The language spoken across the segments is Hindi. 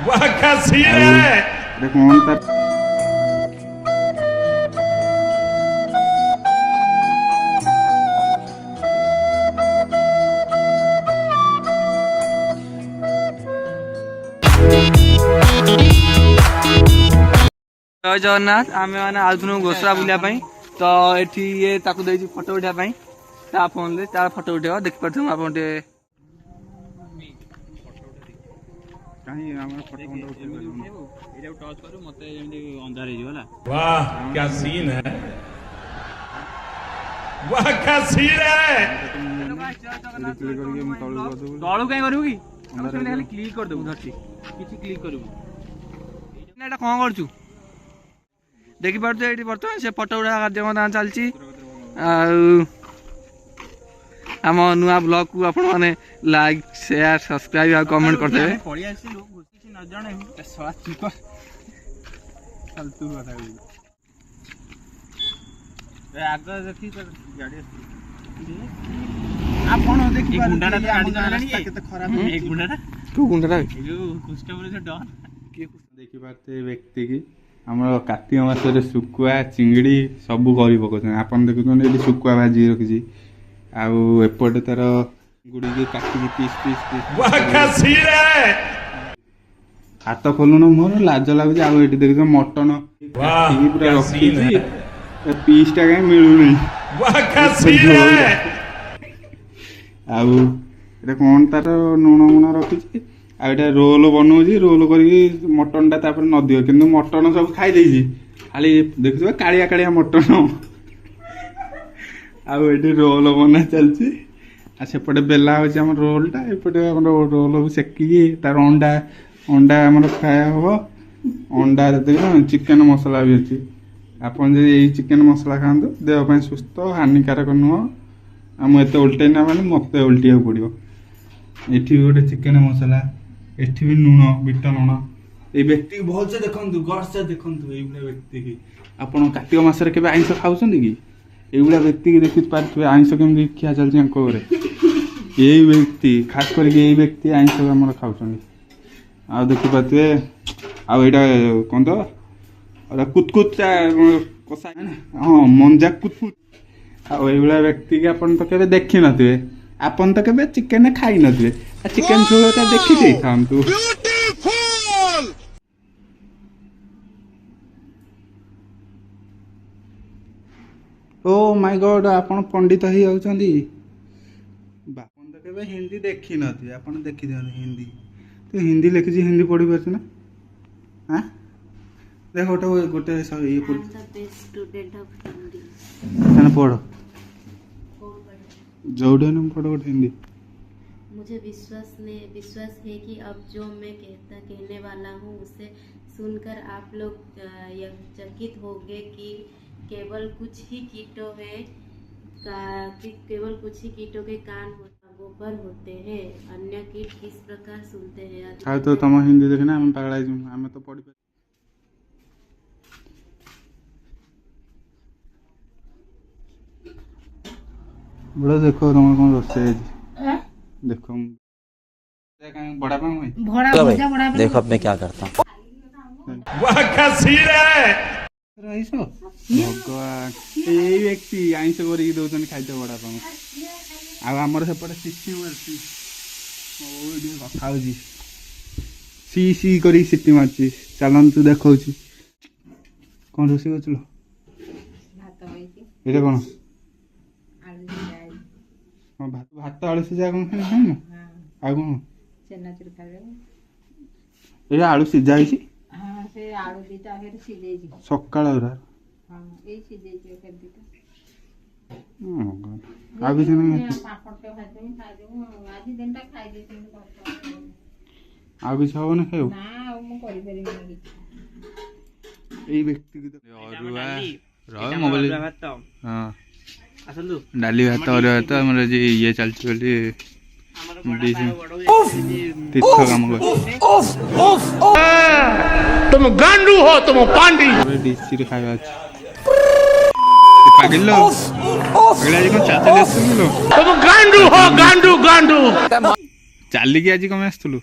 वाह क्या सीन है। कौन था जय जगन्नाथ आम मैंने आउथुनु घोषरा बुलाया तो ये फोटो उठाई ता फोन रे तार फोटो उठेगा देख पार्थ आप वाह क्या सीन है। वाह क्या सीन है। तलू कहीं करू कि खाली क्लिक कर देबु धरती किछि क्लिक करबु एटा कोन करछु देखि पार्थ एठी बर्तमान से फोटो उठा कार्यक्रम चलछि आम नुआ ब्लॉग को आपण माने लाइक शेयर सब्सक्राइब और कमेंट करते हैं पड़ी आसी लोग किछि न जाने सवा चिको फालतू कथा ए आगे देखि तो गाड़ी आपण देखि गुंडाटा तो गाड़ी चलानी केते खराब ए गुंडाटा तू गुंडाटा ए जो कस्टमर से डर के देखि पारते व्यक्ति की हमर कार्तिक मास रे सुकुआ चिंगड़ी सब करी पकोछन आपण देखुछन एली सुकुआ भाजी रखिछि आउ एपटे तार गुड़ी के काटी पीस पीस पीस वाह क्या सीन है। हाथ खोलुन मोर लाज लागु आउ एटी देखिछ मटन वाह पूरा क्या सीन रखिछि है। पीस टा कहीं मिलुनी वाह क्या सीन है। आउ एटा कोन तार नुण मुण रखिछि आ एटा रोल बनौछि रोल करी मटन टा तापर न दियो किंतु मटन सब खाई देछि खाली देखिछ कालिया कालिया मटन आउ एटी रोल बना चलछि आ सेपटे बेला होछि हमर रोल टा एपटे हमर रोल को सेकी तार अंडा अंडा हमर खाया हो अंडा देखिन चिकन मसला भी अछि आपन जे एई चिकन मसला खांदो देह ପାଇଁ ସୁସ୍ଥ हानिकारक नुह हम एते उल्टे ना माने मते उल्टिया पड़ियो एठी भी गोटे चिकन मसला एठी भी नुण बिट नुण ए व्यक्ति को बहुत से देखंतु गौर से देखंतु एई व्यक्ति की आपन कार्तिक मास रे केबे आइंस खाउछन की एगुड़ा व्यक्ति की देखि पारे आइंस केमती खिया चलती यही व्यक्ति खास करके यही व्यक्ति आइंस आम खाऊँ आ देखी पारे आईटा कौन तो कुतकुत कषा हाँ मंजा कुतकुत आईभा व्यक्ति की आपन तो केबे देखि नथिबे आपन तो केबे चिकन खाई नथिबे चिकन झोलटा देखि दे खांतु ओ माय गॉड आपण पंडित ही होउछंदी बापन तो केबे हिंदी देखि नथि आपण देखि दियन हिंदी तो हिंदी लिखि हिंदी पढ़ी परछ ना हां देखो तो गोटे सब ये पढ़ स्टूडेंट ऑफ हिंदी कने पढ़ो जोड़े न पढ़ो गोटे हिंदी मुझे विश्वास है कि अब जो मैं कहने वाला हूँ उसे सुनकर आप लोग यह चकित होंगे कि केवल कुछ ही कीटों के कान गोबर होते हैं अन्य कीट किस प्रकार सुनते हैं आ तो तुम हिंदी देखना हम पगला हम तो पढ़ी बड़ा देखो तुम कौन रोसे देखो बड़ा पाऊं देखो अब मैं क्या करता हूँ। वाह क्या सीन है। भगवान ये व्यक्ति आइंस कर खाई बड़ा पाऊँ आमर सेपटे सिटी मार्ची कथा सी सी कर सिटी मार्ची चलतु देखा कौन रोषे कर ये कौन भात आलू सीझा कौन खाई आ कौन ये आलू सीझा है सकाल आ किसी नहीं आ किसी हम ना खाऊ व्यक्ति मोबाइल हाँ डाली भात और भात आम ये चलती तीर्थ काम तुम गांडू हो तुम पांडी डिसी रे खाଇବା ଅଛି पागल लो पागल आज कोन चाचा ले सुनलो तुम गांडू हो गांडू गांडू चाली की आज कम आस्तलु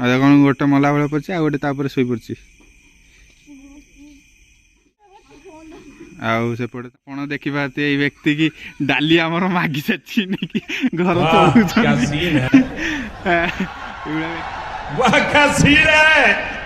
ଆଉ କଣ ଗୋଟେ ମଲା ଭଳିଆ ପଡ଼ିଛି ଆଉ ଗୋଟେ ତାପରେ ଶୋଇ ପଡ଼ିଛି। ଆଉ ସେପଟେ ଆପଣ ଦେଖିପାରୁଥିବେ ଏଇ ବ୍ୟକ୍ତି କି ଡାଲି ଆମର ମାଗି ସାରିଛି ନେଇକି ଘର ଚଳୁଛନ୍ତି। वाह क्या सीन है